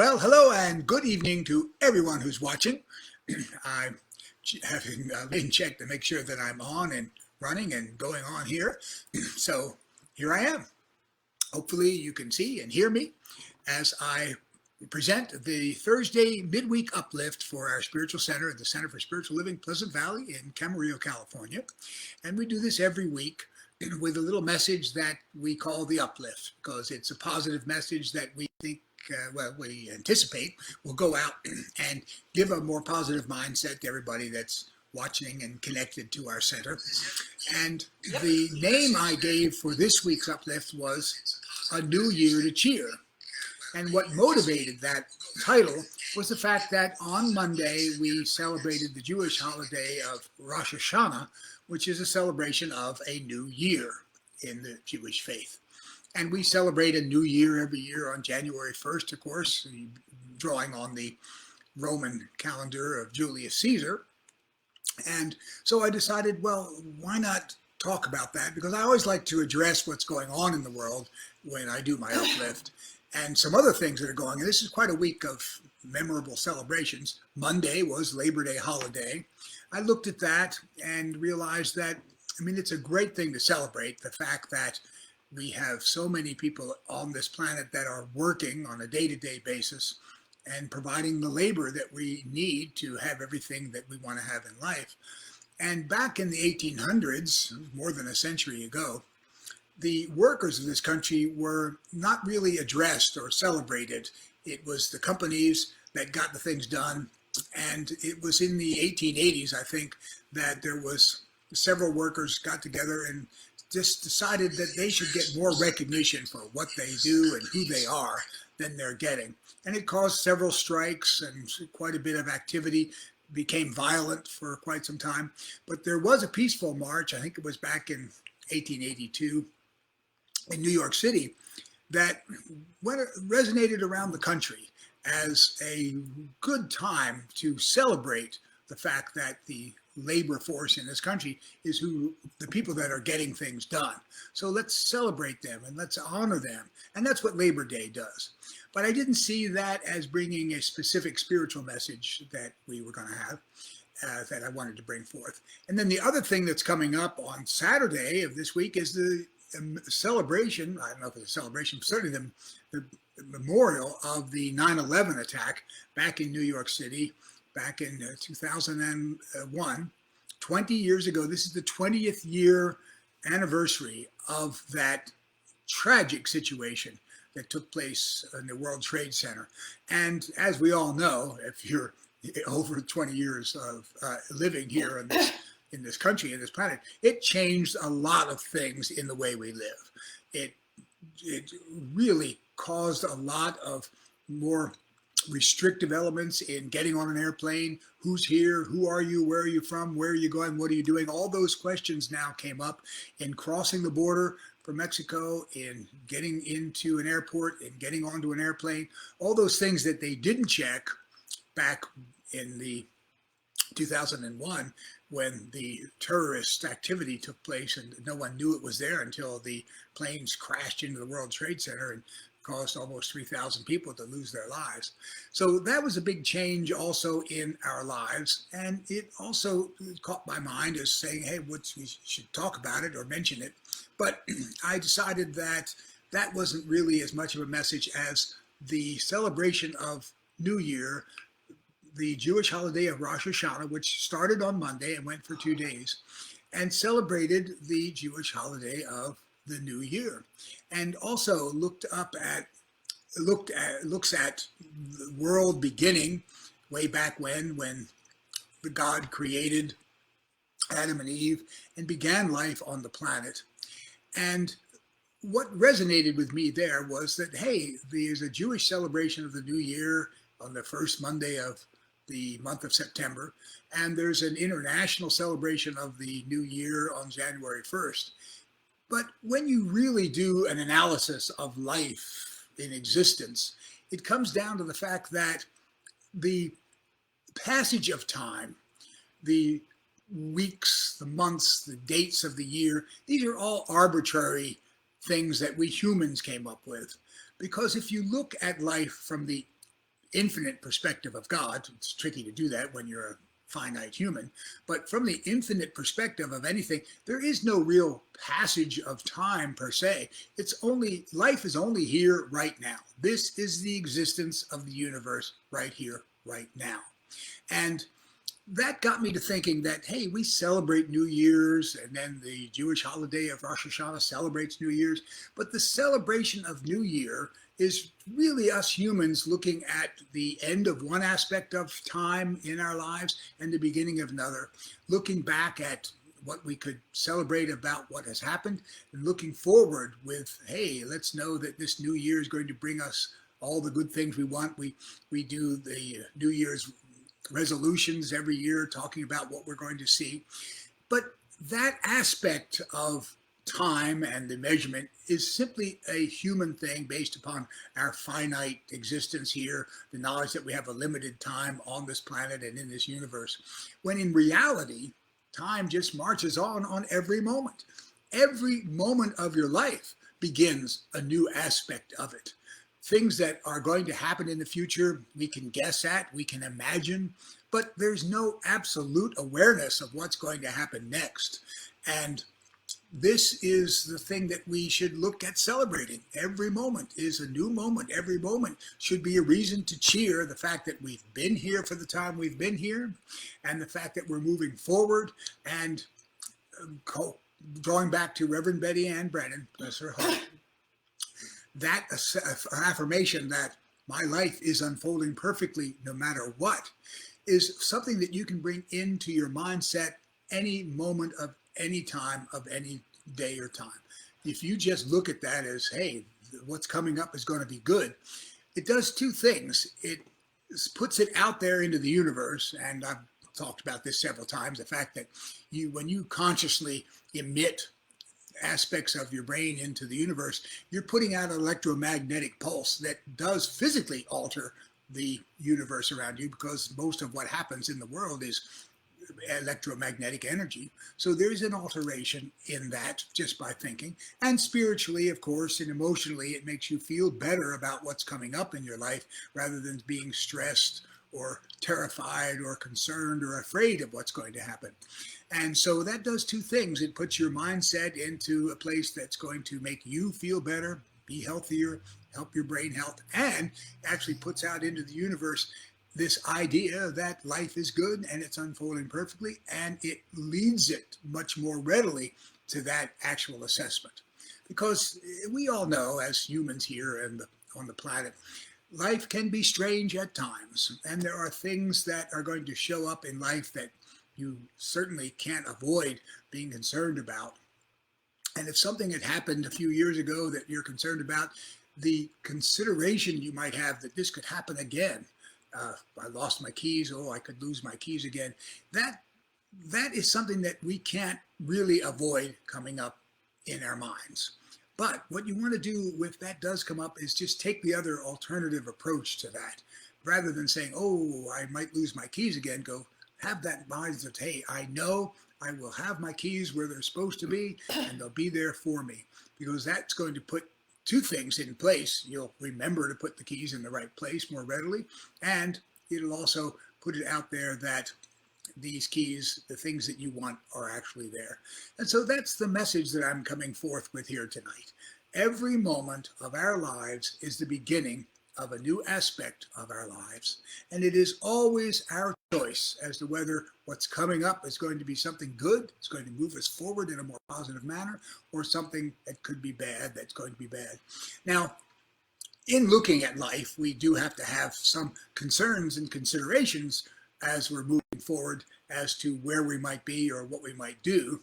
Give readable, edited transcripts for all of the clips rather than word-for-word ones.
Well, hello and good evening to everyone who's watching. I'm having been checked to make sure that I'm on and running and going on here. So here I am. Hopefully you can see and hear me as I present the Thursday midweek uplift for our spiritual center at the Center for Spiritual Living, Pleasant Valley in Camarillo, California. And we do this every week with a little message that we call the uplift because it's a positive message that we think we anticipate will go out and give a more positive mindset to everybody that's watching and connected to our center. And the name I gave for this week's uplift was A New Year to Cheer. And what motivated that title was the fact that on Monday we celebrated the Jewish holiday of Rosh Hashanah, which is a celebration of a new year in the Jewish faith. And we celebrate a new year every year on January 1st, of course, drawing on the Roman calendar of Julius Caesar. And so I decided, well, why not talk about that? Because I always like to address what's going on in the world when I do my uplift and some other things that are going on. This is quite a week of memorable celebrations. Monday was Labor Day holiday. I looked at that and realized that, it's a great thing to celebrate, the fact that we have so many people on this planet that are working on a day-to-day basis and providing the labor that we need to have everything that we want to have in life. And back in the 1800s, more than a century ago, the workers of this country were not really addressed or celebrated. It was the companies that got the things done. And it was in the 1880s, I think, that there was several workers got together and just decided that they should get more recognition for what they do and who they are than they're getting. And it caused several strikes and quite a bit of activity, became violent for quite some time. But there was a peaceful march, I think it was back in 1882 in New York City, that resonated around the country as a good time to celebrate the fact that the labor force in this country is who the people that are getting things done. So let's celebrate them and let's honor them. And that's what Labor Day does. But I didn't see that as bringing a specific spiritual message that we were going to have, that I wanted to bring forth. And then the other thing that's coming up on Saturday of this week is the celebration, I don't know if it's a celebration, certainly the memorial of the 9/11 attack back in New York City back in 2001, 20 years ago. This is the 20th year anniversary of that tragic situation that took place in the World Trade Center. And as we all know, if you're over 20 years of living here in this country, in this planet, it changed a lot of things in the way we live. It really caused a lot of more restrictive elements in getting on an airplane. Who's here? Who are you? Where are you from? Where are you going? What are you doing? All those questions now came up in crossing the border from Mexico, in getting into an airport, in getting onto an airplane. All those things that they didn't check back in the 2001 when the terrorist activity took place and no one knew it was there until the planes crashed into the World Trade Center and caused almost 3,000 people to lose their lives. So that was a big change also in our lives. And it also caught my mind as saying, hey, we should talk about it or mention it. But I decided that that wasn't really as much of a message as the celebration of New Year, the Jewish holiday of Rosh Hashanah, which started on Monday and went for 2 days, and celebrated the Jewish holiday of the New Year, and also looks at the world beginning way back when the God created Adam and Eve and began life on the planet. And what resonated with me there was that, hey, there's a Jewish celebration of the New Year on the first Monday of the month of September, and there's an international celebration of the New Year on January 1st. But when you really do an analysis of life in existence, it comes down to the fact that the passage of time, the weeks, the months, the dates of the year, these are all arbitrary things that we humans came up with. Because if you look at life from the infinite perspective of God. It's tricky to do that when you're a finite human, but from the infinite perspective of anything, there is no real passage of time per se. It's only, life is only here right now. This is the existence of the universe right here, right now. And that got me to thinking that, hey, we celebrate New Year's, and then the Jewish holiday of Rosh Hashanah celebrates New Year's. But the celebration of New Year is really us humans looking at the end of one aspect of time in our lives and the beginning of another, looking back at what we could celebrate about what has happened, and looking forward with, hey, let's know that this new year is going to bring us all the good things we want. We do the New Year's resolutions every year, talking about what we're going to see. But that aspect of time and the measurement is simply a human thing based upon our finite existence here, the knowledge that we have a limited time on this planet and in this universe, when in reality, time just marches on every moment. Every moment of your life begins a new aspect of it. Things that are going to happen in the future, we can guess at, we can imagine, but there's no absolute awareness of what's going to happen next. And this is the thing that we should look at celebrating. Every moment is a new moment. Every moment should be a reason to cheer the fact that we've been here for the time we've been here, and the fact that we're moving forward. And drawing back to Reverend Betty Ann Brennan, bless her heart, that affirmation that my life is unfolding perfectly no matter what is something that you can bring into your mindset any moment of any time of any day or time. If you just look at that as, hey, what's coming up is going to be good, it does two things. It puts it out there into the universe, and I've talked about this several times, the fact that when you consciously emit aspects of your brain into the universe, you're putting out an electromagnetic pulse that does physically alter the universe around you, because most of what happens in the world is electromagnetic energy. So there's an alteration in that just by thinking. And spiritually, of course, and emotionally, it makes you feel better about what's coming up in your life rather than being stressed or terrified or concerned or afraid of what's going to happen. And so that does two things. It puts your mindset into a place that's going to make you feel better, be healthier, help your brain health, and actually puts out into the universe this idea that life is good and it's unfolding perfectly, and it leads it much more readily to that actual assessment. Because we all know, as humans here and on the planet, life can be strange at times, and there are things that are going to show up in life that you certainly can't avoid being concerned about. And if something had happened a few years ago that you're concerned about, the consideration you might have that this could happen again, I lost my keys, oh, I could lose my keys again, that is something that we can't really avoid coming up in our minds. But what you want to do if that does come up is just take the other alternative approach to that. Rather than saying, oh, I might lose my keys again, go have that mind that, hey, I know I will have my keys where they're supposed to be, and they'll be there for me. Because that's going to put two things in place. You'll remember to put the keys in the right place more readily, and it'll also put it out there that these keys, the things that you want, are actually there. And so that's the message that I'm coming forth with here tonight. Every moment of our lives is the beginning of a new aspect of our lives. And it is always our choice as to whether what's coming up is going to be something good, it's going to move us forward in a more positive manner, or something that could be bad, that's going to be bad. Now, in looking at life, we do have to have some concerns and considerations as we're moving forward as to where we might be or what we might do,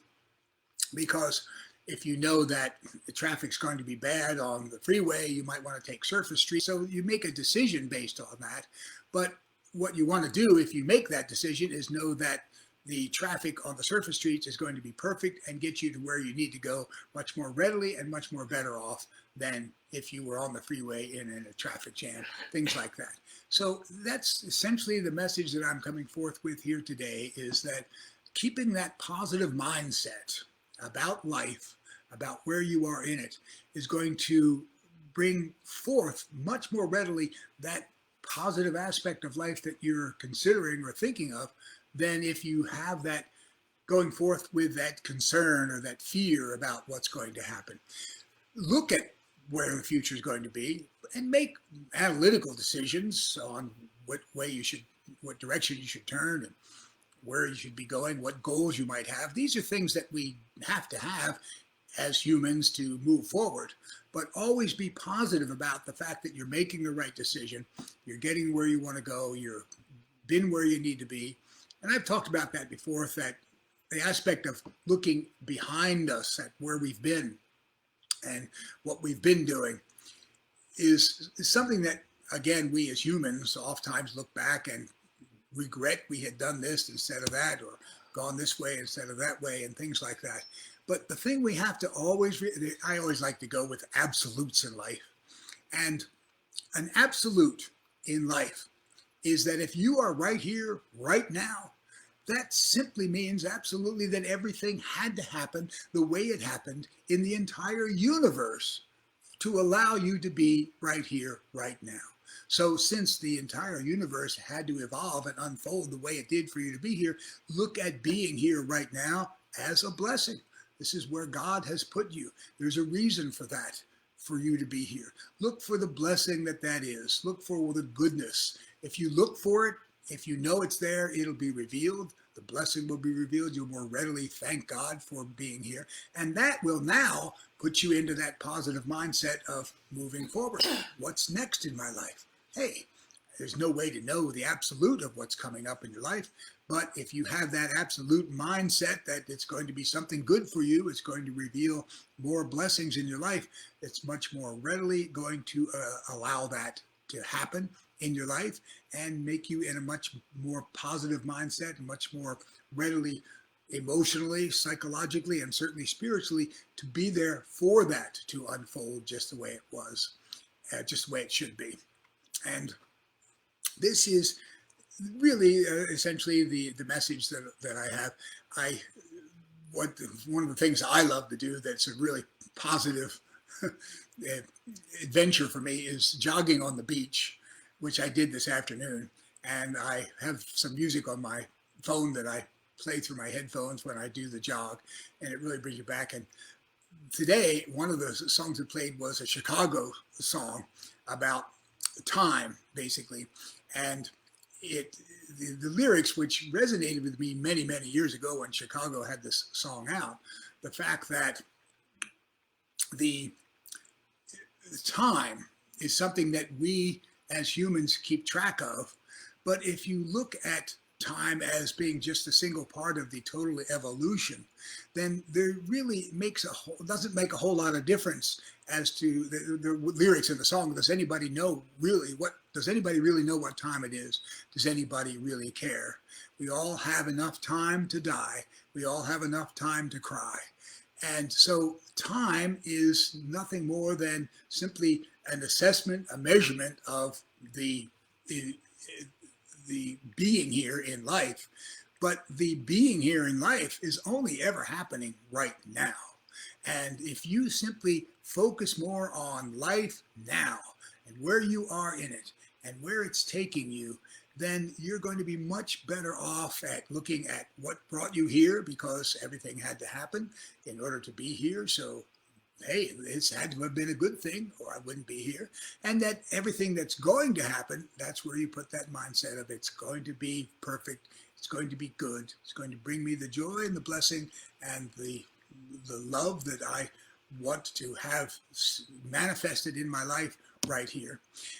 because if you know that the traffic's going to be bad on the freeway, you might want to take surface streets. So you make a decision based on that. But what you want to do if you make that decision is know that the traffic on the surface streets is going to be perfect and get you to where you need to go much more readily and much more better off than if you were on the freeway in a traffic jam, things like that. So that's essentially the message that I'm coming forth with here today, is that keeping that positive mindset about life, about where you are in it, is going to bring forth much more readily that positive aspect of life that you're considering or thinking of than if you have that going forth with that concern or that fear about what's going to happen. Look at where the future is going to be and make analytical decisions on what direction you should turn and where you should be going, what goals you might have. These are things that we have to have as humans to move forward, but always be positive about the fact that you're making the right decision, you're getting where you want to go, you've been where you need to be. And I've talked about that before, that the aspect of looking behind us at where we've been and what we've been doing is something that, again, we as humans oftentimes look back and regret we had done this instead of that, or gone this way instead of that way, and things like that. But the thing we have to always, I always like to go with absolutes in life. And an absolute in life is that if you are right here, right now, that simply means absolutely that everything had to happen the way it happened in the entire universe to allow you to be right here, right now. So since the entire universe had to evolve and unfold the way it did for you to be here, look at being here right now as a blessing. This is where God has put you. There's a reason for that, for you to be here. Look for the blessing that is. Look for the goodness. If you look for it, if you know it's there, it'll be revealed. The blessing will be revealed. You'll more readily thank God for being here. And that will now put you into that positive mindset of moving forward. What's next in my life? Hey, there's no way to know the absolute of what's coming up in your life. But if you have that absolute mindset that it's going to be something good for you, it's going to reveal more blessings in your life, it's much more readily going to allow that to happen in your life and make you in a much more positive mindset and much more readily emotionally, psychologically, and certainly spiritually to be there for that to unfold just the way it was, just the way it should be. And this is really essentially the message that I have. One of the things I love to do that's a really positive adventure for me is jogging on the beach, which I did this afternoon. And I have some music on my phone that I play through my headphones when I do the jog, and it really brings you back. And today, one of the songs that played was a Chicago song about time, basically. And the lyrics, which resonated with me many, many years ago when Chicago had this song out, the fact that the time is something that we as humans keep track of. But if you look at time as being just a single part of the total evolution, then there really doesn't make a whole lot of difference as to the lyrics in the song. Does anybody really know what time it is? Does anybody really care? We all have enough time to die. We all have enough time to cry. And so time is nothing more than simply an assessment, a measurement of the being here in life. But the being here in life is only ever happening right now. And if you simply focus more on life now and where you are in it and where it's taking you, then you're going to be much better off at looking at what brought you here, because everything had to happen in order to be here. So, hey, it's had to have been a good thing or I wouldn't be here. And that everything that's going to happen, that's where you put that mindset of it's going to be perfect. It's going to be good. It's going to bring me the joy and the blessing and the love that I want to have manifested in my life right here.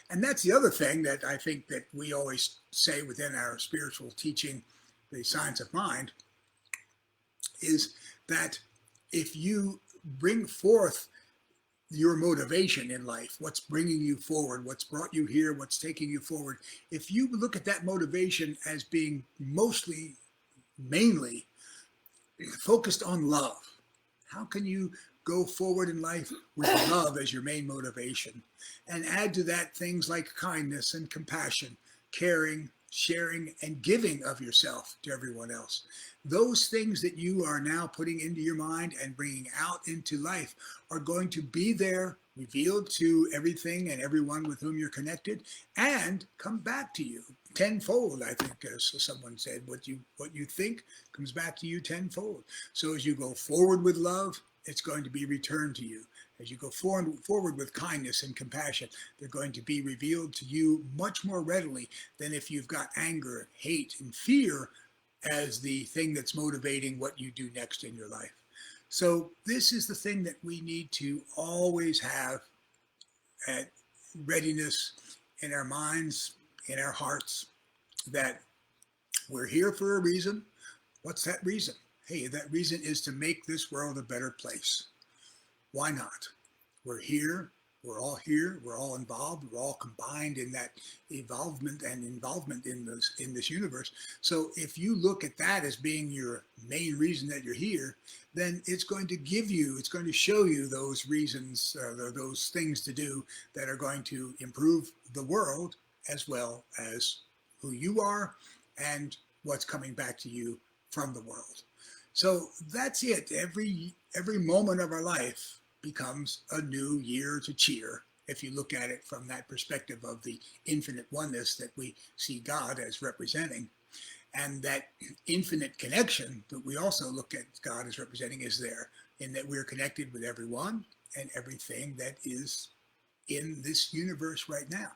And that's the other thing that I think that we always say within our spiritual teaching, the science of mind, is that if you bring forth your motivation in life, what's bringing you forward, what's brought you here, what's taking you forward, if you look at that motivation as being mainly focused on love, how can you go forward in life with love as your main motivation? And add to that things like kindness and compassion, caring, sharing, and giving of yourself to everyone else. Those things that you are now putting into your mind and bringing out into life are going to be there revealed to everything and everyone with whom you're connected, and come back to you tenfold. I think, as someone said, what you think comes back to you tenfold. So as you go forward with love, it's going to be returned to you. As you go forward with kindness and compassion, they're going to be revealed to you much more readily than if you've got anger, hate, and fear as the thing that's motivating what you do next in your life. So this is the thing that we need to always have at readiness in our minds, in our hearts, that we're here for a reason. What's that reason? Hey, that reason is to make this world a better place. Why not? We're here. We're all here. We're all involved. We're all combined in that involvement in this universe. So if you look at that as being your main reason that you're here, then it's going to show you those reasons, those things to do that are going to improve the world as well as who you are and what's coming back to you from the world. So that's it. Every moment of our life becomes a new year to cheer, if you look at it from that perspective of the infinite oneness that we see God as representing. And that infinite connection that we also look at God as representing is there, in that we're connected with everyone and everything that is in this universe right now.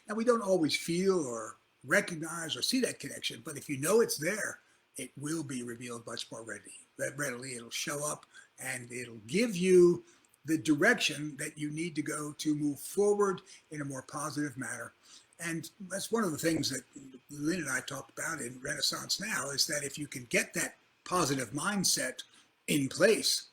Now, we don't always feel or recognize or see that connection, but if you know it's there, it will be revealed much more readily. It'll show up and it'll give you the direction that you need to go to move forward in a more positive manner. And that's one of the things that Lynn and I talked about in Renaissance Now, is that if you can get that positive mindset in place,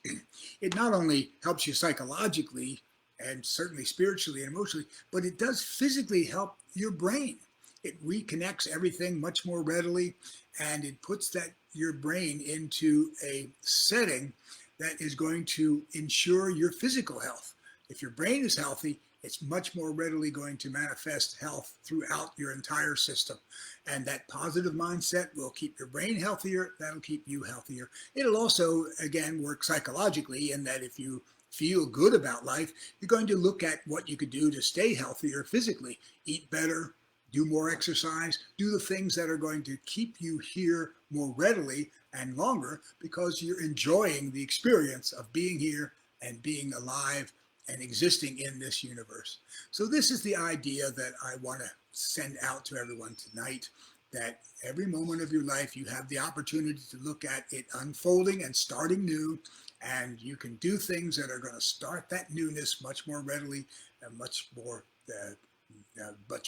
it not only helps you psychologically and certainly spiritually and emotionally, but it does physically help your brain. It reconnects everything much more readily, and it puts your brain into a setting that is going to ensure your physical health. If your brain is healthy, it's much more readily going to manifest health throughout your entire system. And that positive mindset will keep your brain healthier. That'll keep you healthier. It'll also, again, work psychologically in that if you feel good about life, you're going to look at what you could do to stay healthier physically. Eat better, do more exercise, do the things that are going to keep you here more readily and longer, because you're enjoying the experience of being here and being alive and existing in this universe. So this is the idea that I want to send out to everyone tonight, that every moment of your life you have the opportunity to look at it unfolding and starting new, and you can do things that are going to start that newness much more readily and much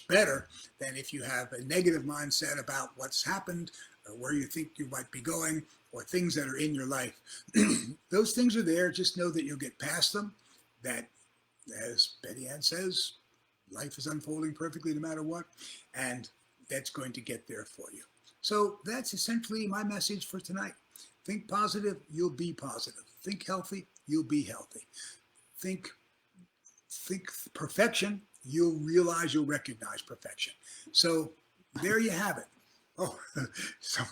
better than if you have a negative mindset about what's happened or where you think you might be going or things that are in your life. Those things are there. Just know that you'll get past them, that, as Betty Ann says, life is unfolding perfectly no matter what, and that's going to get there for you. So that's essentially my message for tonight. Think positive, you'll be positive. Think healthy, you'll be healthy. Think perfection, you'll recognize perfection. So there you have it. Oh, so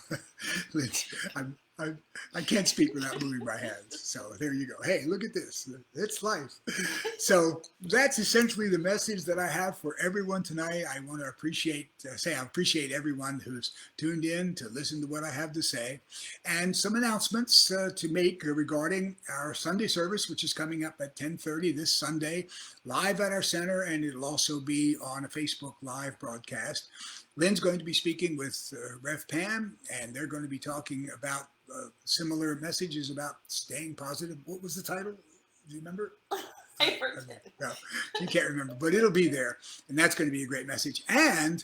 I can't speak without moving my hands. So there you go. Hey, look at this. It's life. So that's essentially the message that I have for everyone tonight. I want to appreciate everyone who's tuned in to listen to what I have to say, and some announcements to make regarding our Sunday service, which is coming up at 10:30 this Sunday, live at our center, and it'll also be on a Facebook Live broadcast. Lynn's going to be speaking with Rev Pam, and they're going to be talking about similar messages about staying positive. What was the title? Do you remember? I forget. No, you can't remember, but it'll be there, and that's going to be a great message. And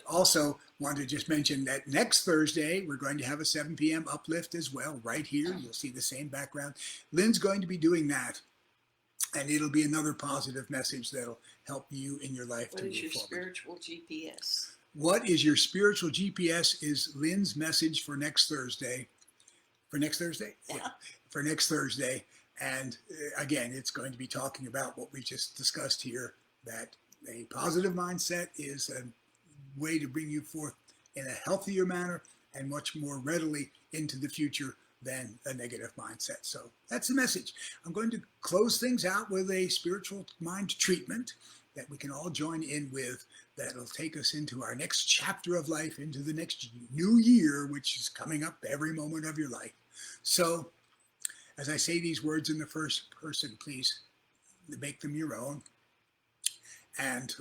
also wanted to just mention that next Thursday, we're going to have a 7 p.m. uplift as well, right here. You'll see the same background. Lynn's going to be doing that, and it'll be another positive message that'll help you in your life to move forward. What is your spiritual GPS? What is your spiritual GPS is Lynn's message for next Thursday. For next Thursday? Yeah. For next Thursday. And again, it's going to be talking about what we just discussed here, that a positive mindset is a way to bring you forth in a healthier manner and much more readily into the future than a negative mindset. So that's the message. I'm going to close things out with a spiritual mind treatment that we can all join in with, that'll take us into our next chapter of life, into the next new year, which is coming up every moment of your life. So as I say these words in the first person, please make them your own. And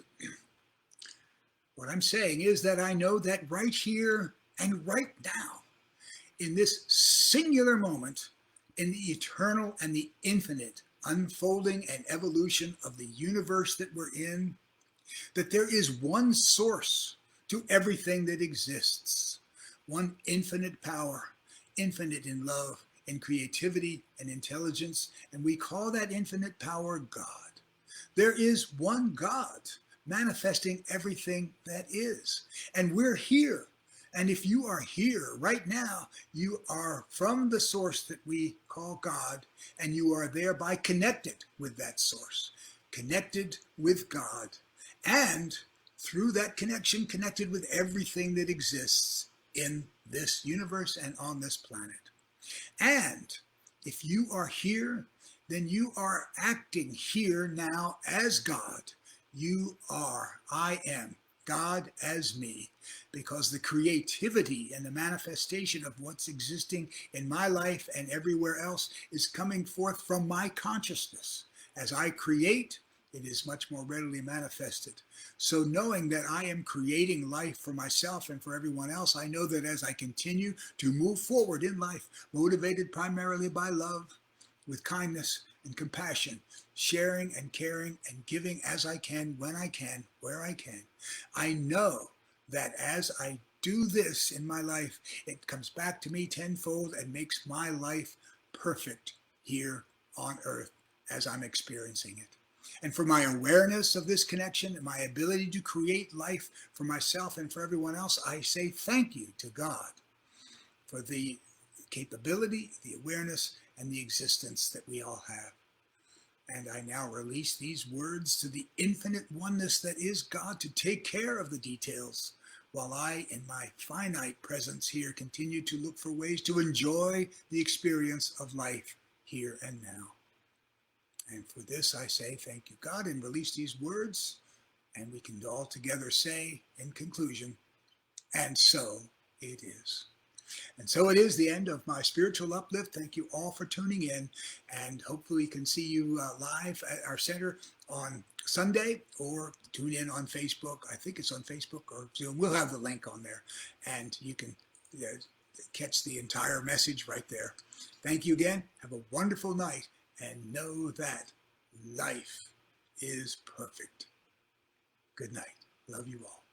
what I'm saying is that I know that right here and right now, in this singular moment, in the eternal and the infinite unfolding and evolution of the universe that we're in, that there is one source to everything that exists, one infinite power, infinite in love, in creativity and intelligence, and we call that infinite power God. There is one God manifesting everything that is, and we're here. And if you are here right now, you are from the source that we call God, and you are thereby connected with that source, connected with God, and through that connection, connected with everything that exists in this universe and on this planet. And if you are here, then you are acting here now as God. You are, I am, God as me, because the creativity and the manifestation of what's existing in my life and everywhere else is coming forth from my consciousness. As I create, it is much more readily manifested. So knowing that I am creating life for myself and for everyone else, I know that as I continue to move forward in life, motivated primarily by love, with kindness and compassion, sharing and caring and giving as I can, when I can, where I can, I know that as I do this in my life, it comes back to me tenfold and makes my life perfect here on earth as I'm experiencing it. And for my awareness of this connection and my ability to create life for myself and for everyone else, I say thank you to God for the capability, the awareness, and the existence that we all have. And I now release these words to the infinite oneness that is God to take care of the details, while I, in my finite presence here, continue to look for ways to enjoy the experience of life here and now. And for this I say thank you, God, and release these words, and we can all together say in conclusion, and so it is. And so it is the end of my spiritual uplift. Thank you all for tuning in, and hopefully we can see you live at our center on Sunday, or tune in on Facebook. I think it's on Facebook or Zoom. We'll have the link on there, and you can catch the entire message right there. Thank you again. Have a wonderful night, and know that life is perfect. Good night. Love you all.